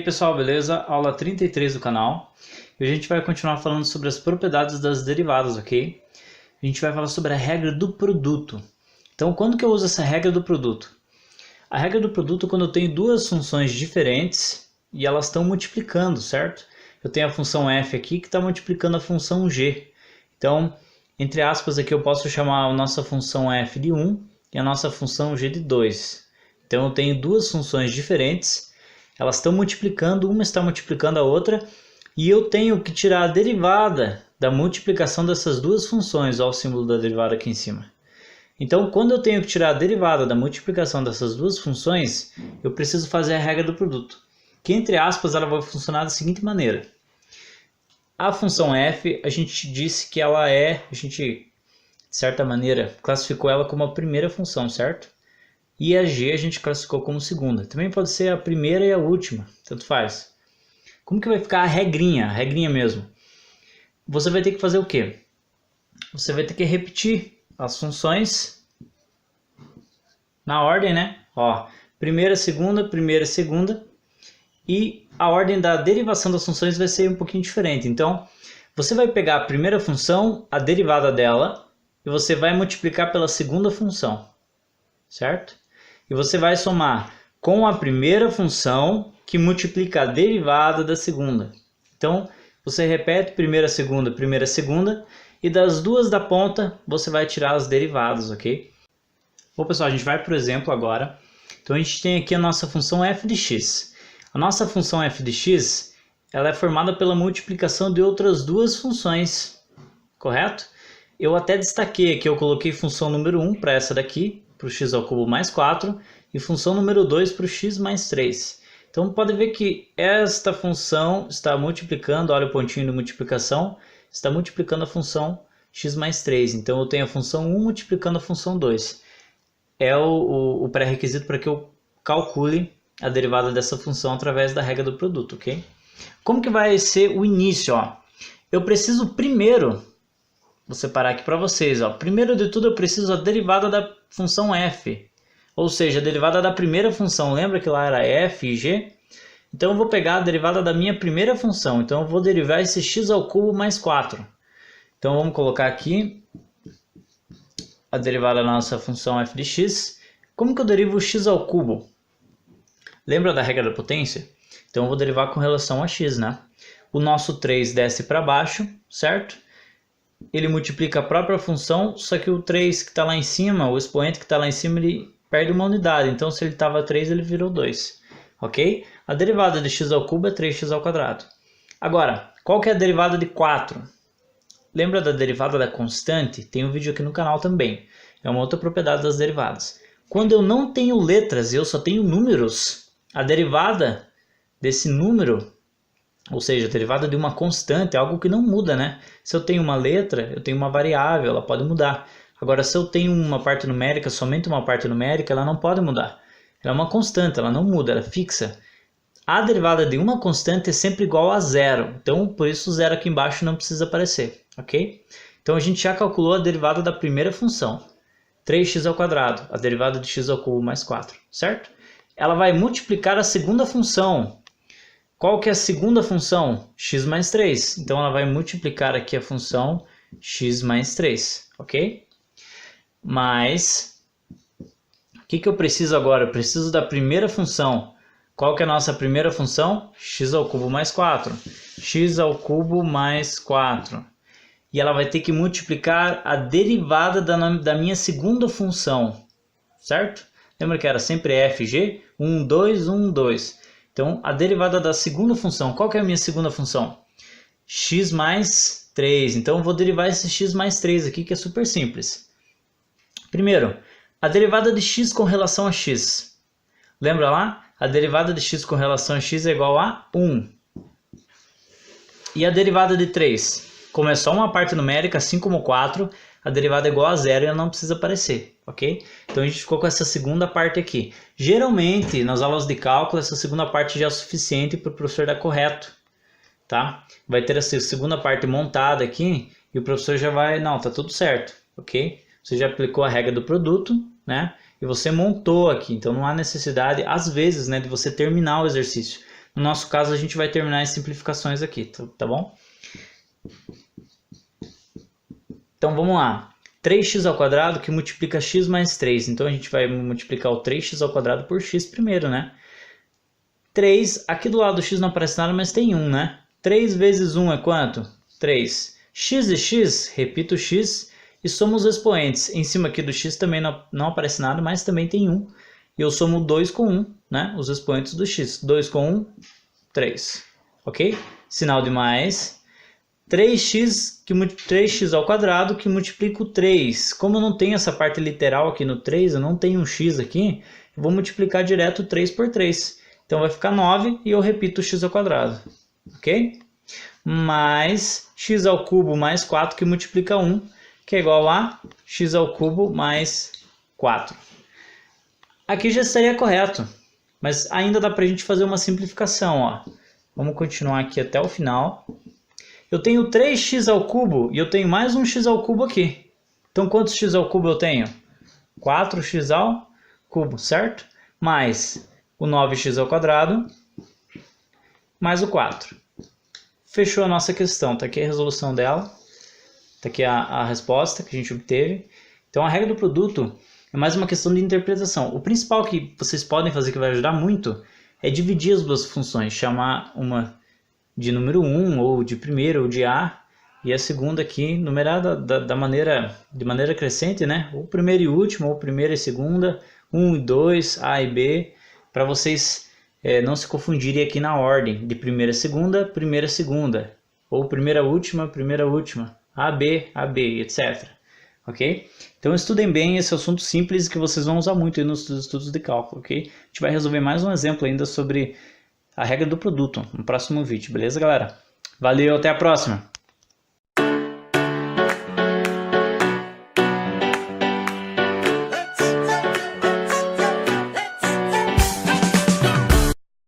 pessoal, beleza? Aula 33 do canal. E a gente vai continuar falando sobre as propriedades das derivadas, ok? A gente vai falar sobre a regra do produto. Então, quando que eu uso essa regra do produto? A regra do produto é quando eu tenho duas funções diferentes e elas estão multiplicando, certo? Eu tenho a função f aqui que está multiplicando a função g. Então, entre aspas, aqui eu posso chamar a nossa função f de 1 e a nossa função g de 2. Então, eu tenho duas funções diferentes. Elas estão multiplicando, uma está multiplicando a outra, e eu tenho que tirar a derivada da multiplicação dessas duas funções. Olha o símbolo da derivada aqui em cima. Então, quando eu tenho que tirar a derivada da multiplicação dessas duas funções, eu preciso fazer a regra do produto, que entre aspas ela vai funcionar da seguinte maneira. A função f, a gente disse que ela é, a gente de certa maneira classificou ela como a primeira função, certo? E a g a gente classificou como segunda. Também pode ser a primeira e a última, tanto faz. Como que vai ficar a regrinha mesmo? Você vai ter que fazer o quê? Você vai ter que repetir as funções na ordem, né? Ó, primeira, segunda, e a ordem da derivação das funções vai ser um pouquinho diferente. Então, você vai pegar a primeira função, a derivada dela, e você vai multiplicar pela segunda função, certo? E você vai somar com a primeira função que multiplica a derivada da segunda. Então, você repete primeira, segunda, e das duas da ponta você vai tirar as derivadas, ok? Bom, pessoal, a gente vai para o exemplo agora. Então, a gente tem aqui a nossa função f de x. A nossa função f de x, ela é formada pela multiplicação de outras duas funções, correto? Eu até destaquei aqui, eu coloquei função número 1 para essa daqui, para o x ao cubo mais 4, e função número 2 para o x mais 3. Então, pode ver que esta função está multiplicando, olha o pontinho de multiplicação, está multiplicando a função x mais 3. Então, eu tenho a função 1 multiplicando a função 2. É o pré-requisito para que eu calcule a derivada dessa função através da regra do produto, ok? Como que vai ser o início? Ó? Eu preciso primeiro, vou separar aqui para vocês, ó. Primeiro de tudo eu preciso a derivada da função f, ou seja, a derivada da primeira função. Lembra que lá era f e g? Então eu vou pegar a derivada da minha primeira função, então eu vou derivar esse x ao cubo mais 4. Então vamos colocar aqui a derivada da nossa função f de x. Como que eu derivo o x ao cubo? Lembra da regra da potência? Então eu vou derivar com relação a x, né? O nosso 3 desce para baixo, certo? Ele multiplica a própria função, só que o 3 que está lá em cima, o expoente que está lá em cima, ele perde uma unidade. Então, se ele estava 3, ele virou 2. Ok? A derivada de x ao cubo é 3x ao quadrado. Agora, qual que é a derivada de 4? Lembra da derivada da constante? Tem um vídeo aqui no canal também. É uma outra propriedade das derivadas. Quando eu não tenho letras e eu só tenho números, a derivada desse número, ou seja, a derivada de uma constante, é algo que não muda, né? Se eu tenho uma letra, eu tenho uma variável, ela pode mudar. Agora, se eu tenho uma parte numérica, somente uma parte numérica, ela não pode mudar. Ela é uma constante, ela não muda, ela é fixa. A derivada de uma constante é sempre igual a zero. Então, por isso o zero aqui embaixo não precisa aparecer, ok? Então, a gente já calculou a derivada da primeira função. 3x ao quadrado, a derivada de x ao cubo mais 4, certo? Ela vai multiplicar a segunda função. Qual que é a segunda função? X mais 3. Então, ela vai multiplicar aqui a função x mais 3, ok? Mas, o que eu preciso agora? Eu preciso da primeira função. Qual que é a nossa primeira função? X ao cubo mais 4. X ao cubo mais 4. E ela vai ter que multiplicar a derivada da minha segunda função, certo? Lembra que era sempre fg? 1, 2, 1, 2. Então, a derivada da segunda função, qual que é a minha segunda função? X mais 3. Então, eu vou derivar esse x mais 3 aqui, que é super simples. Primeiro, a derivada de x com relação a x. Lembra lá? A derivada de x com relação a x é igual a 1. E a derivada de 3? Como é só uma parte numérica, assim como 4, a derivada é igual a 0 e ela não precisa aparecer, ok? Então a gente ficou com essa segunda parte aqui. Geralmente, nas aulas de cálculo, essa segunda parte já é suficiente para o professor dar correto, tá? Vai ter essa segunda parte montada aqui e o professor já vai, não, tá tudo certo, ok? Você já aplicou a regra do produto, né? E você montou aqui, então não há necessidade, às vezes, né, de você terminar o exercício. No nosso caso, a gente vai terminar as simplificações aqui, tá bom? Então, vamos lá. 3x² que multiplica x mais 3. Então, a gente vai multiplicar o 3x² por x primeiro, né? 3, aqui do lado do x não aparece nada, mas tem 1, né? 3 vezes 1 é quanto? 3. X e x, repito x, e somo os expoentes. Em cima aqui do x também não aparece nada, mas também tem 1. E eu somo 2 com 1, né? Os expoentes do x. 2 com 1, 3. Ok? Sinal de mais. 3x² que multiplica o 3. Como eu não tenho essa parte literal aqui no 3, eu não tenho um x aqui, eu vou multiplicar direto 3 por 3. Então vai ficar 9 e eu repito o x². Ok? Mais x³ mais 4 que multiplica 1, que é igual a x³ mais 4. Aqui já estaria correto, mas ainda dá para a gente fazer uma simplificação. Ó. Vamos continuar aqui até o final. Eu tenho 3x³ e eu tenho mais um x³ aqui. Então quantos x³ eu tenho? 4x³, certo? Mais o 9x² mais o 4. Fechou a nossa questão. Está aqui a resolução dela. Está aqui a resposta que a gente obteve. Então a regra do produto é mais uma questão de interpretação. O principal que vocês podem fazer, que vai ajudar muito, é dividir as duas funções. Chamar uma de número 1, ou de primeiro, ou de A, e a segunda aqui numerada de maneira crescente, né? Ou primeiro e último, ou primeira e segunda, 1 e 2, A e B, para vocês não se confundirem aqui na ordem de primeira, segunda, ou primeira, última, A, B, etc. Ok? Então estudem bem esse assunto simples que vocês vão usar muito aí nos estudos de cálculo, ok? A gente vai resolver mais um exemplo ainda sobre a regra do produto no próximo vídeo, beleza, galera? Valeu, até a próxima!